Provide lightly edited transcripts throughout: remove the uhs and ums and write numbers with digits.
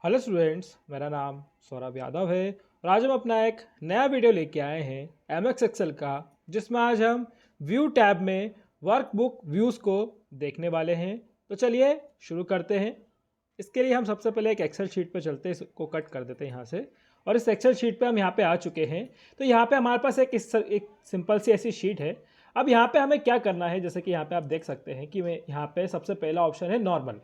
Hello students, मेरा नाम सौरभ यादव है और आज हम अपना एक नया वीडियो लेके आए हैं एमएक्स एक्सेल का, जिसमें आज हम व्यू टैब में वर्कबुक व्यूज़ को देखने वाले हैं। तो चलिए शुरू करते हैं। इसके लिए हम सबसे पहले एक एक्सेल शीट पर चलते हैं, इसको कट कर देते हैं यहाँ से। और इस एक्सेल शीट पे हम यहाँ पे आ चुके हैं। तो यहाँ पे हमारे पास एक सिंपल सी ऐसी शीट है। अब यहाँ पे हमें क्या करना है, जैसे कि यहाँ पे आप देख सकते हैं कि मैं यहाँ पे सबसे पहला ऑप्शन है नॉर्मल।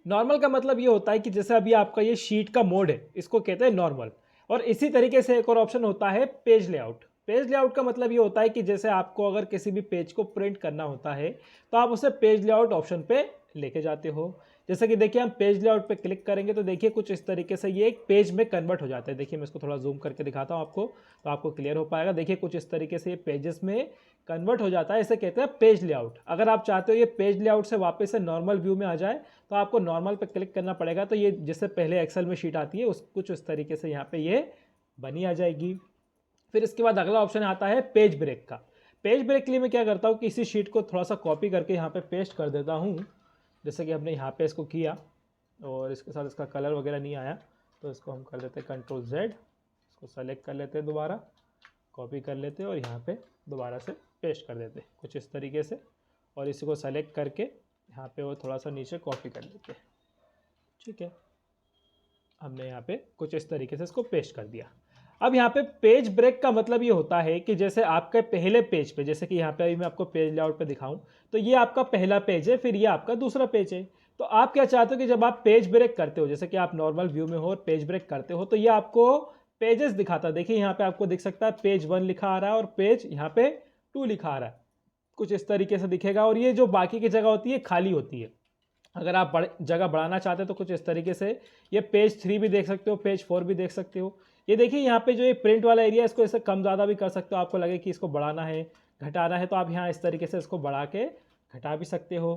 नॉर्मल का मतलब ये होता है कि जैसे अभी आपका ये शीट का मोड है, इसको कहते हैं नॉर्मल। और इसी तरीके से एक और ऑप्शन होता है पेज लेआउट। पेज लेआउट का मतलब ये होता है कि जैसे आपको अगर किसी भी पेज को प्रिंट करना होता है तो आप उसे पेज लेआउट ऑप्शन पे लेके जाते हो। जैसे कि देखिए, हम पेज लेआउट पे क्लिक करेंगे तो देखिए कुछ इस तरीके से ये एक पेज में कन्वर्ट हो जाता है। देखिए, मैं इसको थोड़ा जूम करके दिखाता हूँ आपको, तो आपको क्लियर हो पाएगा। देखिए, कुछ इस तरीके से ये पेजेस में कन्वर्ट हो जाता है। इसे कहते हैं पेज लेआउट। अगर आप चाहते हो ये पेज लेआउट से वापस से नॉर्मल व्यू में आ जाए तो आपको नॉर्मल पे क्लिक करना पड़ेगा। तो ये जैसे पहले एक्सेल में शीट आती है उस कुछ उस तरीके से यहाँ पे ये बनी आ जाएगी। फिर इसके बाद अगला ऑप्शन आता है पेज ब्रेक का। पेज ब्रेक के लिए मैं क्या करता हूँ कि इसी शीट को थोड़ा सा कॉपी करके यहाँ पे पेस्ट कर देता हूँ। जैसे कि हमने यहाँ पे इसको किया और इसके साथ इसका कलर वगैरह नहीं आया, तो इसको हम कर देते हैं कंट्रोल जेड। इसको सेलेक्ट कर लेते हैं, दोबारा कॉपी कर लेते हैं और यहाँ पे दोबारा से पेस्ट कर देते हैं कुछ इस तरीके से। और इसी को सेलेक्ट करके यहाँ पे वो थोड़ा सा नीचे कॉपी कर लेते हैं। ठीक है, हमने यहाँ पे कुछ इस तरीके से इसको पेस्ट कर दिया। अब यहाँ पे पेज ब्रेक का मतलब ये होता है कि जैसे आपके पहले पेज पे, जैसे कि यहाँ पे अभी मैं आपको पेज लेआउट पे दिखाऊं तो ये आपका पहला पेज है, फिर ये आपका दूसरा पेज है। तो आप क्या चाहते हो कि जब आप पेज ब्रेक करते हो, जैसे कि आप नॉर्मल व्यू में हो और पेज ब्रेक करते हो, तो ये आपको पेजेस दिखाता है। देखिए, यहाँ पे आपको दिख सकता है पेज 1 लिखा आ रहा है और पेज यहाँ पे 2 लिखा आ रहा है, कुछ इस तरीके से दिखेगा। और ये जो बाकी की जगह होती है खाली होती है। अगर आप जगह बढ़ाना चाहते हो तो कुछ इस तरीके से ये पेज 3 भी देख सकते हो, पेज 4 भी देख सकते हो। ये देखिए, यहाँ पे जो ये प्रिंट वाला एरिया है इसको ऐसे कम ज़्यादा भी कर सकते हो। आपको लगे कि इसको बढ़ाना है, घटाना है, तो आप यहाँ इस तरीके से इसको बढ़ा के घटा भी सकते हो।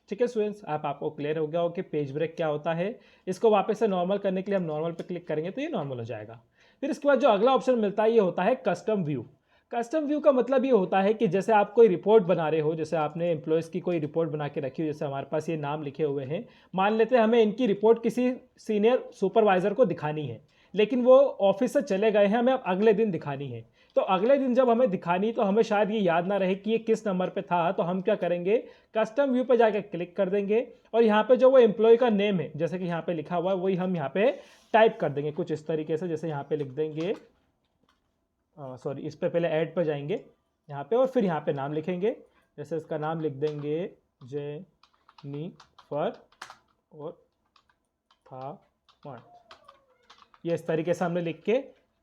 ठीक है स्टूडेंट्स, आपको क्लियर हो गया हो कि पेज ब्रेक क्या होता है। इसको वापस से नॉर्मल करने के लिए हम नॉर्मल पे क्लिक करेंगे तो ये नॉर्मल हो जाएगा। फिर इसके बाद जो अगला ऑप्शन मिलता है ये होता है कस्टम व्यू। कस्टम व्यू का मतलब ये होता है कि जैसे आप कोई रिपोर्ट बना रहे हो, जैसे आपने एम्प्लॉयज़ की कोई रिपोर्ट बना के रखी हो, जैसे हमारे पास ये नाम लिखे हुए हैं। मान लेते हैं हमें इनकी रिपोर्ट किसी सीनियर सुपरवाइज़र को दिखानी है, लेकिन वो ऑफिस से चले गए हैं, हमें अब अगले दिन दिखानी है। तो अगले दिन जब हमें दिखानी तो हमें शायद ये याद ना रहे कि ये किस नंबर पे था, तो हम क्या करेंगे, कस्टम व्यू पे जाके क्लिक कर देंगे और यहाँ पे जो वो एम्प्लॉय का नेम है, जैसे कि यहाँ पे लिखा हुआ है, वही हम यहाँ पे टाइप कर देंगे कुछ इस तरीके से। जैसे यहाँ पे लिख देंगे, सॉरी, इस पे पहले ऐड पे जाएंगे यहाँ पे और फिर यहाँ पे नाम लिखेंगे। जैसे इसका नाम लिख देंगे जेनिफर और था मंथ। ये इस तरीके से हमने लिख के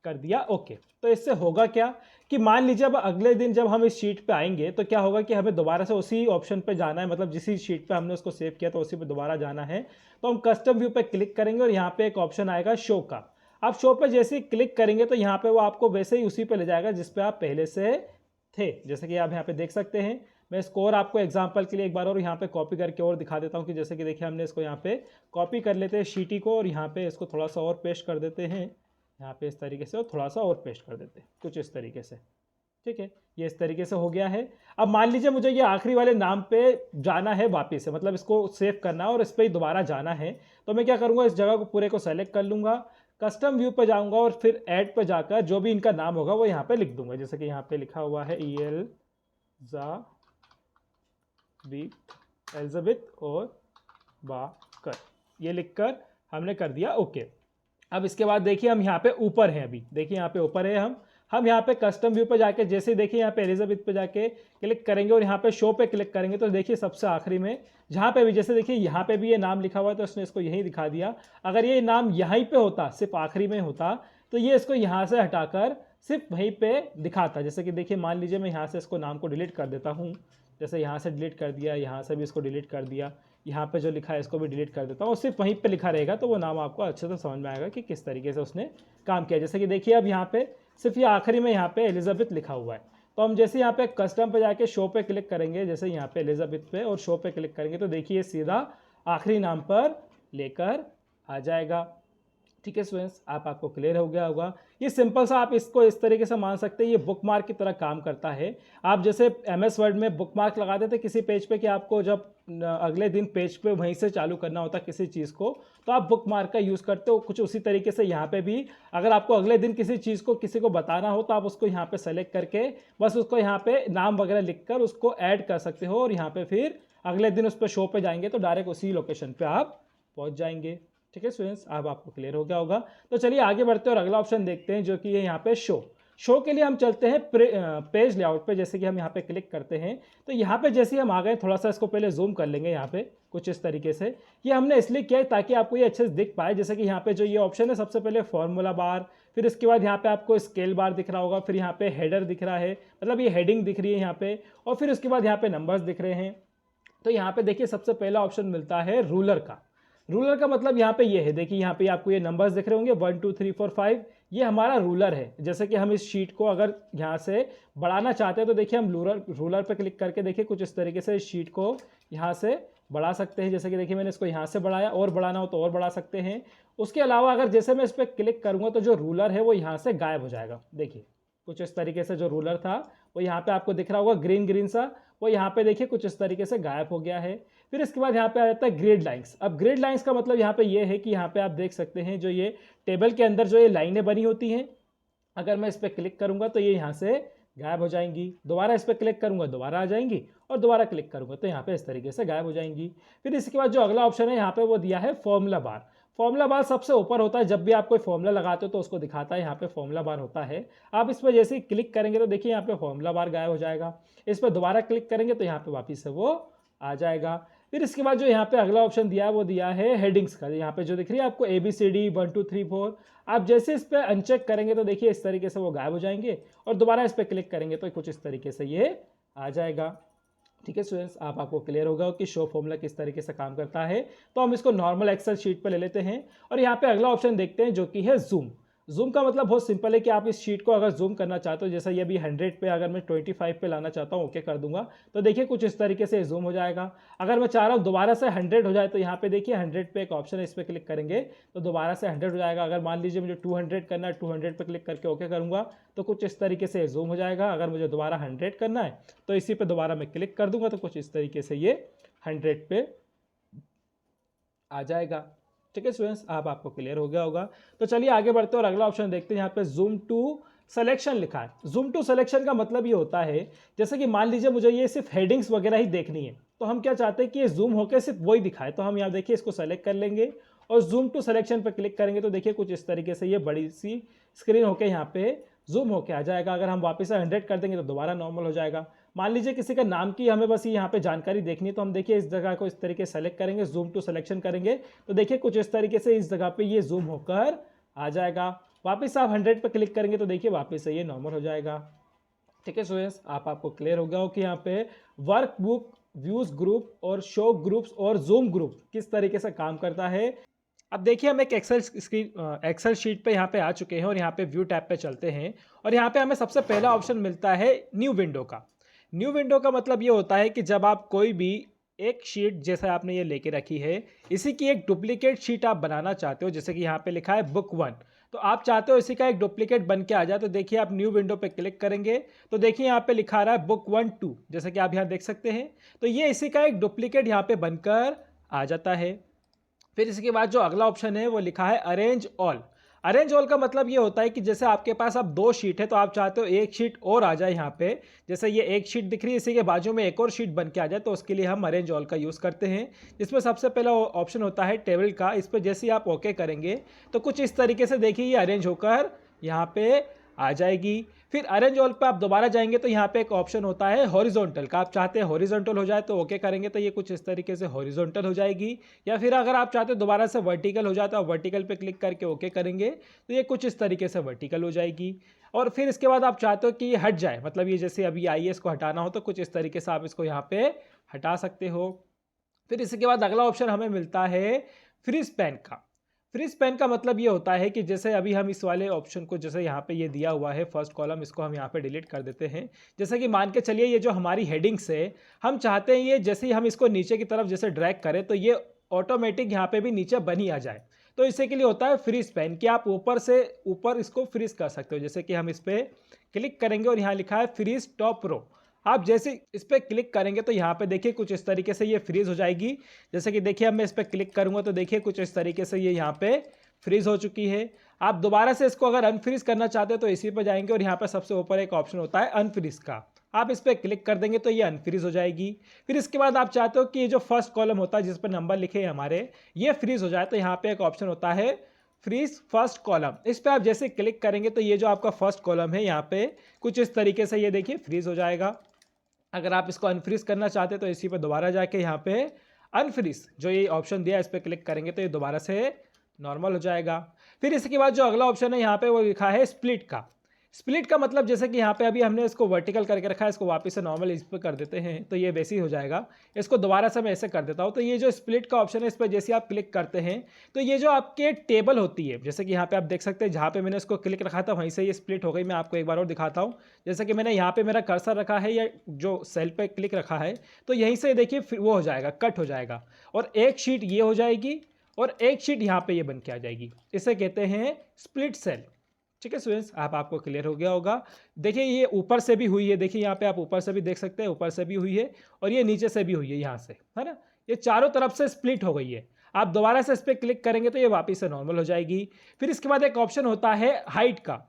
कर दिया ओके। तो इससे होगा क्या कि मान लीजिए अब अगले दिन जब हम इस शीट पे आएंगे तो क्या होगा कि हमें दोबारा से उसी ऑप्शन पे जाना है, मतलब जिस शीट पे हमने उसको सेव किया तो उसी पे दोबारा जाना है। तो हम कस्टम व्यू पे क्लिक करेंगे और यहाँ पे एक ऑप्शन आएगा शो का। आप शो पे जैसे ही क्लिक करेंगे तो यहाँ पे वो आपको वैसे ही उसी पे ले जाएगा जिस पे आप पहले से थे। जैसे कि आप यहाँ पे देख सकते हैं। मैं स्कोर आपको एग्जांपल के लिए एक बार और यहाँ पे कॉपी करके और दिखा देता हूँ कि जैसे कि देखिए, हमने इसको यहाँ पे कॉपी कर लेते हैं शीटी को और यहाँ पे इसको थोड़ा सा और पेस्ट कर देते हैं यहाँ पे इस तरीके से, और थोड़ा सा और पेस्ट कर देते हैं कुछ इस तरीके से। ठीक है, ये इस तरीके से हो गया है। अब मान लीजिए मुझे ये आखिरी वाले नाम पे जाना है वापस से, मतलब इसको सेव करना है और इस पर ही दोबारा जाना है। तो मैं क्या करूँगा, इस जगह को पूरे को सेलेक्ट कर लूँगा, कस्टम व्यू पे जाऊँगा और फिर ऐड पे जाकर जो भी इनका नाम होगा वो यहाँ पे लिख दूंगा। जैसे कि यहाँ पे लिखा हुआ है एलिजाबेथ और बाकर, ये लिखकर हमने कर दिया ओके। अब इसके बाद देखिए, हम यहाँ पे ऊपर हैं, अभी देखिए यहाँ पे ऊपर है। हम यहाँ पे कस्टम व्यू पे जाके जैसे देखिए यहाँ पे एलिजाबेथ पे जाके क्लिक करेंगे और यहाँ पे शो पे क्लिक करेंगे तो देखिए सबसे आखिरी में जहाँ पे भी, जैसे देखिए यहाँ पे भी ये नाम लिखा हुआ है तो उसने इसको यहीं दिखा दिया। अगर ये नाम यहीं पे होता, सिर्फ आखिरी में होता, तो ये इसको यहाँ से हटाकर सिर्फ वहीं पे दिखाता। जैसे कि देखिए, मान लीजिए मैं यहाँ से इसको नाम को डिलीट कर देता हूँ। जैसे यहाँ से डिलीट कर दिया, यहाँ से भी इसको डिलीट कर दिया, यहाँ पे जो लिखा है इसको भी डिलीट कर देता हूँ और सिर्फ वहीं पे लिखा रहेगा, तो वो नाम आपको अच्छे से समझ में आएगा कि किस तरीके से उसने काम किया। जैसे कि देखिए, अब यहाँ पे सिर्फ ये आखिरी में यहाँ पे एलिजाबेथ लिखा हुआ है। तो हम जैसे यहाँ पे कस्टम पे जाके शो पे क्लिक करेंगे, जैसे यहाँ पे एलिजाबेथ पे और शो पे क्लिक करेंगे तो देखिए सीधा आखिरी नाम पर लेकर आ जाएगा। ठीक है स्टूडेंट्स, आपको क्लियर हो गया होगा। ये सिंपल सा आप इसको इस तरीके से मान सकते हैं, ये बुक मार्क की तरह काम करता है। आप जैसे एमएस वर्ड में बुक मार्क लगाते थे किसी पेज पे कि आपको जब अगले दिन पेज पे वहीं से चालू करना होता किसी चीज़ को, तो आप बुक मार्क का यूज़ करते हो। कुछ उसी तरीके से यहाँ पे भी अगर आपको अगले दिन किसी चीज़ को किसी को बताना हो तो आप उसको यहाँ पे सेलेक्ट करके बस उसको यहाँ पे नाम वगैरह लिख कर उसको ऐड कर सकते हो, और यहाँ पे फिर अगले दिन उस पर शो पे जाएंगे तो डायरेक्ट उसी लोकेशन पर आप पहुँच जाएंगे। ठीक है स्टूडेंट्स, अब आपको क्लियर हो गया होगा। तो चलिए आगे बढ़ते हैं और अगला ऑप्शन देखते हैं जो कि है यहाँ पे शो के लिए हम चलते हैं पेज लेआउट पे। जैसे कि हम यहाँ पे क्लिक करते हैं तो यहाँ पे जैसे ही हम आ गए, थोड़ा सा इसको पहले जूम कर लेंगे यहाँ पे कुछ इस तरीके से। ये हमने इसलिए किया है ताकि आपको ये अच्छे से दिख पाए। जैसे कि यहाँ पे जो ये ऑप्शन है, सबसे पहले फॉर्मूला बार, फिर इसके बाद यहाँ पे आपको स्केल बार दिख रहा होगा, फिर यहाँ पे हेडर दिख रहा है, मतलब ये हेडिंग दिख रही है यहाँ पे, और फिर उसके बाद यहाँ पे नंबर्स दिख रहे हैं। तो यहाँ पे देखिए सबसे पहला ऑप्शन मिलता है रूलर का। रूलर का मतलब यहाँ पे ये है, देखिए यहाँ पे आपको ये नंबर्स दिख रहे होंगे 1 2 3 4 5, ये हमारा रूलर है। जैसे कि हम इस शीट को अगर यहाँ से बढ़ाना चाहते हैं तो देखिए हम रूलर पे क्लिक करके देखिए कुछ इस तरीके से इस शीट को यहाँ से बढ़ा सकते हैं। जैसे कि देखिए मैंने इसको यहाँ से बढ़ाया, और बढ़ाना हो तो और बढ़ा सकते हैं। उसके अलावा अगर जैसे मैं इस पर क्लिक करूँगा तो जो रूलर है वो यहाँ से गायब हो जाएगा। देखिए कुछ इस तरीके से जो रूलर था वो यहाँ पे आपको दिख रहा होगा ग्रीन सा, वो यहाँ पे देखिए कुछ इस तरीके से गायब हो गया है। फिर इसके बाद यहाँ पे आ जाता है ग्रिड लाइंस। अब ग्रिड लाइंस का मतलब यहाँ पे ये है कि यहाँ पे आप देख सकते हैं जो ये टेबल के अंदर जो ये लाइनें बनी होती हैं, अगर मैं इस पर क्लिक करूँगा तो ये यहाँ से गायब हो जाएंगी, दोबारा इस पर क्लिक करूँगा दोबारा आ जाएंगी, और दोबारा क्लिक करूँगा तो यहाँ पे इस तरीके से गायब हो जाएंगी। फिर इसके बाद जो अगला ऑप्शन है यहाँ पे वो दिया है फॉर्मूला बार। फॉर्मूला बार सबसे ऊपर होता है, जब भी आप कोई फॉर्मूला लगाते हो तो उसको दिखाता है, यहाँ पे फॉर्मूला बार होता है। आप इस पर जैसे ही क्लिक करेंगे तो देखिए यहाँ पे फॉर्मूला बार गायब हो जाएगा। इस पर दोबारा क्लिक करेंगे तो यहाँ पे वापस से वो आ जाएगा। फिर इसके बाद जो यहाँ पे अगला ऑप्शन दिया है वो दिया है हेडिंग्स का। यहाँ पे जो दिख रही है आपको ABCD 1 2 3 4, आप जैसे इस पर अनचेक करेंगे तो देखिए इस तरीके से वो गायब हो जाएंगे, और दोबारा इस पर क्लिक करेंगे तो कुछ इस तरीके से ये आ जाएगा। ठीक है स्टूडेंट्स, आपको क्लियर होगा कि शो फॉर्मूला किस तरीके से काम करता है। तो हम इसको नॉर्मल एक्सेल शीट पर ले लेते हैं, और यहाँ पे अगला ऑप्शन देखते हैं जो कि है जूम। जूम का मतलब बहुत सिंपल है कि आप इस शीट को अगर जूम करना चाहते हो, जैसे ये भी 100 पे, अगर मैं 25 पे लाना चाहता हूँ ओके कर दूंगा तो देखिए कुछ इस तरीके से जूम हो जाएगा। अगर मैं चाह रहा हूँ दोबारा से 100 हो जाए तो यहाँ पे देखिए 100 पे एक ऑप्शन है, इस पर क्लिक करेंगे तो दोबारा से 100 हो जाएगा। अगर मान लीजिए मुझे 200 करना है, 200 पे क्लिक करके ओके करूँगा तो कुछ इस तरीके से जूम हो जाएगा। अगर मुझे दोबारा 100 करना है तो इसी पर दोबारा मैं क्लिक कर दूंगा तो कुछ इस तरीके से ये 100 पे आ जाएगा। ठीक है स्टूडेंट्स, आपको क्लियर हो गया होगा। तो चलिए आगे बढ़ते हैं और अगला ऑप्शन देखते हैं। यहाँ पे जूम टू सिलेक्शन लिखा है। जूम टू सिलेक्शन का मतलब ये होता है, जैसे कि मान लीजिए मुझे ये सिर्फ हेडिंग्स वगैरह ही देखनी है, तो हम क्या चाहते हैं कि ये जूम होकर सिर्फ वही दिखाए। तो हम यहाँ देखिए इसको सेलेक्ट कर लेंगे और जूम टू सिलेक्शन पर क्लिक करेंगे तो देखिए कुछ इस तरीके से ये बड़ी सी स्क्रीन होकर यहाँ पे जूम होके आ जाएगा। अगर हम वापस से 100 कर देंगे तो दोबारा नॉर्मल हो जाएगा। मान लीजिए किसी का नाम की हमें बस यहाँ पे जानकारी देखनी है, तो हम देखिए इस जगह को इस तरीके से सेलेक्ट करेंगे, जूम टू सिलेक्शन करेंगे तो देखिए कुछ इस तरीके से इस जगह पे ये जूम होकर आ जाएगा। वापस आप 100 पे क्लिक करेंगे तो देखिए वापस से ये नॉर्मल हो जाएगा। ठीक है स्टूडेंट्स, आपको क्लियर हो गया हो कि यहाँ पे वर्क बुक, व्यूज ग्रुप और शो ग्रुप्स और जूम ग्रुप किस तरीके से काम करता है। अब देखिए हम एक एक्सेल शीट पे यहाँ पे आ चुके हैं और यहाँ पे व्यू टैब पे चलते हैं, और यहाँ पे हमें सबसे पहला ऑप्शन मिलता है न्यू विंडो का। न्यू विंडो का मतलब ये होता है कि जब आप कोई भी एक शीट जैसे आपने ये लेके रखी है, इसी की एक डुप्लीकेट शीट आप बनाना चाहते हो, जैसे कि यहाँ पे लिखा है बुक 1, तो आप चाहते हो इसी का एक डुप्लीकेट बन के आ जाए, तो देखिए आप न्यू विंडो पे क्लिक करेंगे तो देखिए यहाँ पे लिखा रहा है बुक 1 2, जैसे कि आप यहाँ देख सकते हैं। तो ये इसी का एक डुप्लीकेट यहाँ पे बनकर आ जाता है। फिर इसके बाद जो अगला ऑप्शन है वो लिखा है अरेंज ऑल। अरेंज ऑल का मतलब ये होता है कि जैसे आपके पास अब 2 शीट है तो आप चाहते हो एक शीट और आ जाए यहाँ पे, जैसे ये एक शीट दिख रही है इसी के बाजू में एक और शीट बन के आ जाए, तो उसके लिए हम अरेंज ऑल का यूज़ करते हैं। जिसमें सबसे पहला ऑप्शन होता है टेबल का। इस पर जैसे ही आप ओके करेंगे तो कुछ इस तरीके से देखिए ये अरेंज होकर यहाँ पे आ जाएगी। फिर अरेंज ऑल पे आप दोबारा जाएंगे तो यहाँ पे एक ऑप्शन होता है हॉरिजॉन्टल का। आप चाहते हैं हॉरिजॉन्टल हो जाए तो ओके करेंगे तो ये कुछ इस तरीके से हॉरिजॉन्टल हो जाएगी, या फिर अगर आप चाहते हो दोबारा से वर्टिकल हो जाए तो आप वर्टिकल पे क्लिक करके ओके करेंगे तो ये कुछ इस तरीके से वर्टिकल हो जाएगी। और फिर इसके बाद आप चाहते हो कि ये हट जाए, मतलब ये जैसे अभी आई है इसको हटाना हो तो कुछ इस तरीके से आप इसको यहाँ पे हटा सकते हो। फिर इसके बाद अगला ऑप्शन हमें मिलता है फ्रीज पेन का। फ्रीज पेन का मतलब ये होता है कि जैसे अभी हम इस वाले ऑप्शन को, जैसे यहाँ पे ये दिया हुआ है फर्स्ट कॉलम, इसको हम यहाँ पे डिलीट कर देते हैं। जैसे कि मान के चलिए ये जो हमारी हेडिंग्स है, हम चाहते हैं ये जैसे ही हम इसको नीचे की तरफ जैसे ड्रैग करें तो ये ऑटोमेटिक यहाँ पे भी नीचे बनी आ जाए। तो इसी के लिए होता है फ्रीज पैन कि आप ऊपर से ऊपर इसको फ्रीज कर सकते हो। जैसे कि हम इस पर क्लिक करेंगे और यहाँ लिखा है फ्रीज टॉप रो। आप जैसे इस पर क्लिक करेंगे तो यहाँ पे देखिए कुछ इस तरीके से ये फ्रीज हो जाएगी। जैसे कि देखिए अब मैं इस पर क्लिक करूँगा तो देखिए कुछ इस तरीके से ये यहाँ पे फ्रीज हो चुकी है। आप दोबारा से इसको अगर अनफ्रीज करना चाहते हैं तो इसी पर जाएंगे और यहाँ पर सबसे ऊपर एक ऑप्शन होता है अनफ्रीज का, आप इस पर क्लिक कर देंगे तो ये अनफ्रीज हो जाएगी। फिर इसके बाद आप चाहते हो कि ये जो फर्स्ट कॉलम होता है जिस पर नंबर लिखे हैं हमारे, ये फ्रीज हो जाए तो यहाँ पे एक ऑप्शन होता है फ्रीज फर्स्ट कॉलम। इस पर आप जैसे क्लिक करेंगे तो ये जो आपका फर्स्ट कॉलम है यहाँ पे कुछ इस तरीके से ये देखिए फ्रीज हो जाएगा। अगर आप इसको अनफ्रीज करना चाहते हैं तो इसी पर दोबारा जाके यहाँ पे अनफ्रीज जो ये ऑप्शन दिया है इस पर क्लिक करेंगे तो ये दोबारा से नॉर्मल हो जाएगा। फिर इसके बाद जो अगला ऑप्शन है यहाँ पे वो लिखा है स्प्लिट का। स्प्लिट का मतलब जैसे कि यहाँ पे अभी हमने इसको वर्टिकल करके रखा है, इसको वापस से नॉर्मल इस पर कर देते हैं तो ये वैसे ही हो जाएगा। इसको दोबारा से मैं ऐसे कर देता हूँ तो ये जो स्प्लिट का ऑप्शन है इस पर जैसे आप क्लिक करते हैं तो ये जो आपके टेबल होती है, जैसे कि यहाँ पे आप देख सकते हैं जहाँ पे मैंने इसको क्लिक रखा था वहीं से ये स्प्लिट हो गई। मैं आपको एक बार और दिखाता हूँ। जैसे कि मैंने यहाँ पे मेरा कर्सर रखा है या जो सेल पे क्लिक रखा है तो यहीं से देखिए फिर वो हो जाएगा, कट हो जाएगा और एक शीट ये हो जाएगी और एक शीट यहाँ पे ये बन के आ जाएगी। इसे कहते हैं स्प्लिट सेल। ठीक है स्टूडेंट्स, आपको क्लियर हो गया होगा। देखिए ये ऊपर से भी हुई है, देखिए यहाँ पे आप ऊपर से भी देख सकते हैं, ऊपर से भी हुई है और ये नीचे से भी हुई है यहाँ से, है ना। ये चारों तरफ से स्प्लिट हो गई है। आप दोबारा से इस पर क्लिक करेंगे तो ये वापस से नॉर्मल हो जाएगी। फिर इसके बाद एक ऑप्शन होता है हाइट का।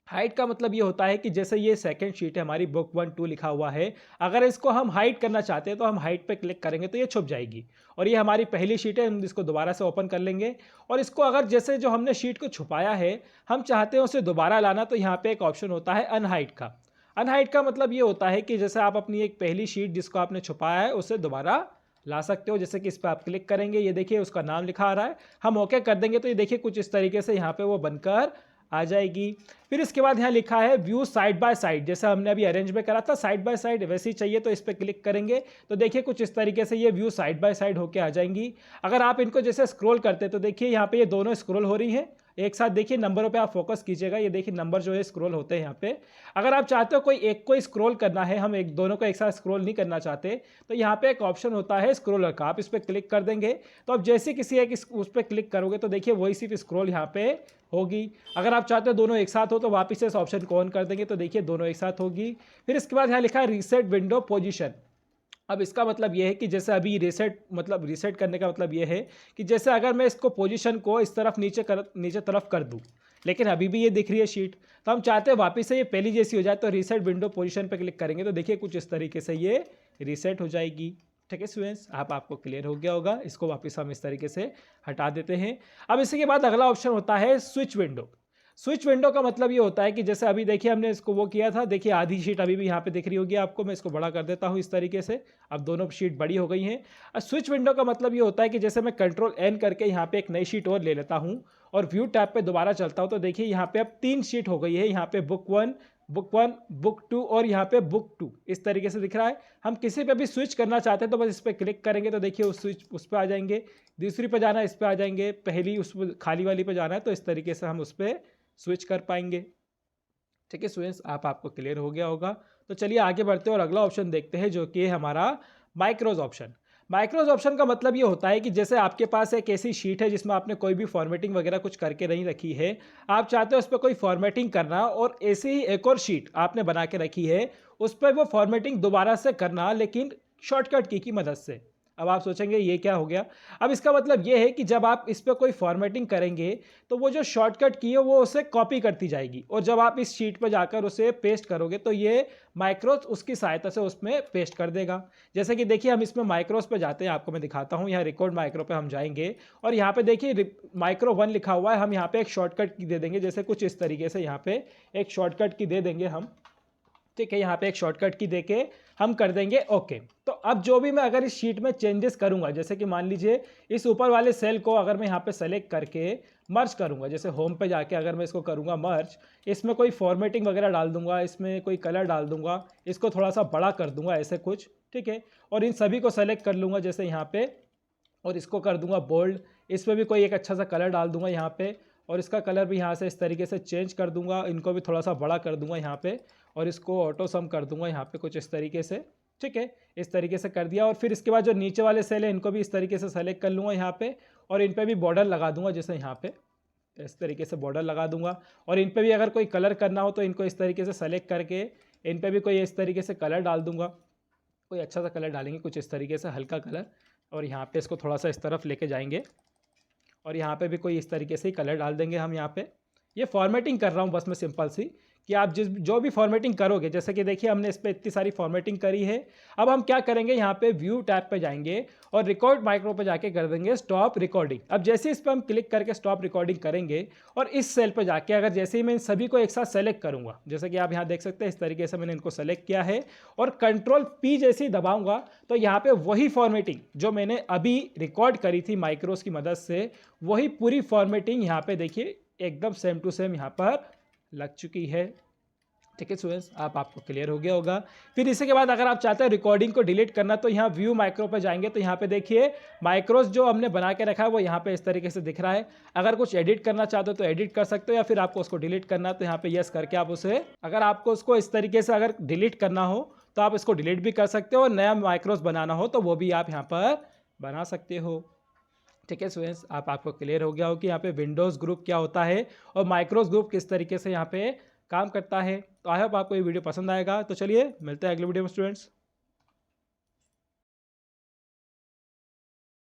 हाइट का मतलब ये होता है कि जैसे ये सेकंड शीट है हमारी बुक 1 2 लिखा हुआ है, अगर इसको हम हाइट करना चाहते हैं तो हम हाइट पे क्लिक करेंगे तो ये छुप जाएगी। और ये हमारी पहली शीट है, हम इसको दोबारा से ओपन कर लेंगे और इसको अगर जैसे जो हमने शीट को छुपाया है हम चाहते हैं उसे दोबारा लाना तो यहाँ पे एक ऑप्शन होता है अनहाइट का। अनहाइट का मतलब ये होता है कि जैसे आप अपनी एक पहली शीट जिसको आपने छुपाया है उसे दोबारा ला सकते हो। जैसे कि इस पर आप क्लिक करेंगे, ये देखिए उसका नाम लिखा आ रहा है, हम ओके कर देंगे तो ये देखिए कुछ इस तरीके से यहाँ पे वो बनकर आ जाएगी। फिर इसके बाद यहाँ लिखा है व्यू साइड बाय साइड, जैसे हमने अभी अरेंज में करा था साइड बाय साइड वैसे ही चाहिए तो इस पर क्लिक करेंगे तो देखिए कुछ इस तरीके से ये व्यू साइड बाय साइड होके आ जाएंगी। अगर आप इनको जैसे स्क्रॉल करते तो देखिए यहाँ पे ये दोनों स्क्रॉल हो रही हैं एक साथ। देखिए नंबरों पे आप फोकस कीजिएगा, ये देखिए नंबर जो है स्क्रॉल होते हैं यहाँ पे। अगर आप चाहते हो कोई एक को स्क्रॉल करना है, हम एक दोनों को एक साथ स्क्रॉल नहीं करना चाहते तो यहाँ पे एक ऑप्शन होता है स्क्रॉलर का, आप इस पर क्लिक कर देंगे तो अब जैसे किसी एक उस पर क्लिक करोगे तो देखिए वही सिर्फ स्क्रॉल यहाँ पे होगी। अगर आप चाहते हो दोनों एक साथ हो तो वापस से इस ऑप्शन को ऑन कर देंगे तो देखिए दोनों एक साथ होगी। फिर इसके बाद यहाँ लिखा है रीसेट विंडो पोजीशन। अब इसका मतलब ये है कि जैसे अभी रीसेट करने का मतलब ये है कि जैसे अगर मैं इसको पोजीशन को इस तरफ नीचे तरफ कर दूं लेकिन अभी भी ये दिख रही है शीट, तो हम चाहते हैं वापस से ये पहली जैसी हो जाए तो रीसेट विंडो पोजीशन पे क्लिक करेंगे तो देखिए कुछ इस तरीके से ये रीसेट हो जाएगी। ठीक है स्टूडेंट्स, आपको क्लियर हो गया होगा। इसको वापस हम इस तरीके से हटा देते हैं। अब इसी के बाद अगला ऑप्शन होता है स्विच विंडो। स्विच विंडो का मतलब ये होता है कि जैसे अभी देखिए हमने इसको वो किया था, देखिए आधी शीट अभी भी यहाँ पे दिख रही होगी आपको, मैं इसको बड़ा कर देता हूँ इस तरीके से, अब दोनों शीट बड़ी हो गई हैं। अब स्विच विंडो का मतलब ये होता है कि जैसे मैं कंट्रोल एन करके यहाँ पे एक नई शीट और ले लेता हूँ और व्यू टैब पे दोबारा चलता हूँ तो देखिए यहाँ पे अब 3 शीट हो गई है। यहाँ पे बुक 1, बुक 2 और यहाँ पे बुक 2 इस तरीके से दिख रहा है। हम किसी पे भी स्विच करना चाहते हैं तो बस इस पर क्लिक करेंगे तो देखिए उस पर आ जाएंगे, दूसरी पे जाना है इस पर आ जाएंगे, पहली उस खाली वाली पे जाना है तो इस तरीके से हम उस पर स्विच कर पाएंगे। ठीक है स्टूडेंट्स, आपको क्लियर हो गया होगा। तो चलिए आगे बढ़ते हैं और अगला ऑप्शन देखते हैं जो कि है हमारा माइक्रोज ऑप्शन। माइक्रोज ऑप्शन का मतलब ये होता है कि जैसे आपके पास एक ऐसी शीट है जिसमें आपने कोई भी फॉर्मेटिंग वगैरह कुछ करके नहीं रखी है, आप चाहते हो उस पर कोई फॉर्मेटिंग करना और ऐसी ही एक और शीट आपने बना के रखी है उस पर वो फॉर्मेटिंग दोबारा से करना लेकिन शॉर्टकट की मदद से। अब आप सोचेंगे ये क्या हो गया। अब इसका मतलब ये है कि जब आप इस पर कोई फॉर्मेटिंग करेंगे तो वो जो शॉर्टकट की है वो उसे कॉपी करती जाएगी और जब आप इस शीट पर जाकर उसे पेस्ट करोगे तो ये माइक्रोज उसकी सहायता से उसमें पेस्ट कर देगा। जैसे कि देखिए हम इसमें माइक्रोज पे जाते हैं, आपको मैं दिखाता हूँ। यहाँ रिकॉर्ड माइक्रो पे हम जाएंगे और यहाँ पे देखिए माइक्रो 1 लिखा हुआ है, हम यहाँ पे एक शॉर्टकट की दे देंगे, जैसे कुछ इस तरीके से यहाँ पे एक शॉर्टकट की दे देंगे हम। ठीक है, यहाँ पे एक शॉर्टकट की देके हम कर देंगे ओके। तो अब जो भी मैं अगर इस शीट में चेंजेस करूंगा, जैसे कि मान लीजिए इस ऊपर वाले सेल को अगर मैं यहाँ पे सेलेक्ट करके मर्ज करूंगा, जैसे होम पे जाके अगर मैं इसको करूंगा मर्ज, इसमें कोई फॉर्मेटिंग वगैरह डाल दूंगा, इसमें कोई कलर डाल दूंगा, इसको थोड़ा सा बड़ा कर दूंगा ऐसे कुछ, ठीक है, और इन सभी को सेलेक्ट कर लूँगा जैसे यहाँ पे और इसको कर दूंगा बोल्ड, इसमें भी कोई एक अच्छा सा कलर डाल दूंगा यहाँ पे और इसका कलर भी यहाँ से इस तरीके से चेंज कर दूंगा, इनको भी थोड़ा सा बड़ा कर दूंगा यहाँ पे और इसको ऑटो सम कर दूंगा यहाँ पे कुछ इस तरीके से। ठीक है, इस तरीके से कर दिया और फिर इसके बाद जो नीचे वाले सेल है इनको भी इस तरीके से सेलेक्ट कर लूँगा यहाँ पे और इन पे भी बॉर्डर लगा दूंगा, जैसे यहाँ पे इस तरीके से बॉर्डर लगा दूंगा। और इन पे भी अगर कोई कलर करना हो तो इनको इस तरीके से सेलेक्ट करके इन पे भी कोई इस तरीके से कलर डाल दूंगा, कोई अच्छा सा कलर डालेंगे, कुछ इस तरीके से हल्का कलर। और यहाँ पे इसको थोड़ा सा इस तरफ लेके जाएंगे और यहाँ पे भी कोई इस तरीके से ही कलर डाल देंगे हम यहाँ पे। ये फॉर्मेटिंग कर रहा हूँ बस मैं सिंपल सी, कि आप जो भी फॉर्मेटिंग करोगे, जैसे कि देखिए हमने इस पर इतनी सारी फॉर्मेटिंग करी है। अब हम क्या करेंगे, यहाँ पे व्यू टैब पे जाएंगे और रिकॉर्ड माइक्रो पे जाके कर देंगे स्टॉप रिकॉर्डिंग। अब जैसे इस पर हम क्लिक करके स्टॉप रिकॉर्डिंग करेंगे और इस सेल पे जाके अगर जैसे ही मैं इन सभी को एक साथ सेलेक्ट करूंगा, जैसे कि आप यहाँ देख सकते हैं इस तरीके से मैंने इनको सेलेक्ट किया है और कंट्रोल पी जैसे ही दबाऊंगा तो यहाँ पे वही फॉर्मेटिंग जो मैंने अभी रिकॉर्ड करी थी माइक्रोस की मदद से, वही पूरी फॉर्मेटिंग यहाँ पे देखिए एकदम सेम टू सेम यहाँ पर लग चुकी है। ठीक है स्टूडेंट्स, आपको क्लियर हो गया होगा। फिर इसके बाद अगर आप चाहते हैं रिकॉर्डिंग को डिलीट करना तो यहाँ व्यू माइक्रो पे जाएंगे तो यहाँ पे देखिए माइक्रोस जो हमने बना के रखा है वो यहाँ पे इस तरीके से दिख रहा है। अगर कुछ एडिट करना चाहते हो तो एडिट कर सकते हो, या फिर आपको उसको डिलीट करना है तो यहाँ पे यस करके आप उसे, अगर आपको उसको इस तरीके से अगर डिलीट करना हो तो आप इसको डिलीट भी कर सकते हो, और नया माइक्रोस बनाना हो तो वो भी आप यहाँ पर बना सकते हो। ठीक है स्टूडेंट्स, आपको क्लियर हो गया हो कि यहाँ पे विंडोज़ ग्रुप क्या होता है और माइक्रोस ग्रुप किस तरीके से यहाँ पे काम करता है। तो आई होप आपको ये वीडियो पसंद आएगा। तो चलिए मिलते हैं अगले वीडियो में स्टूडेंट्स।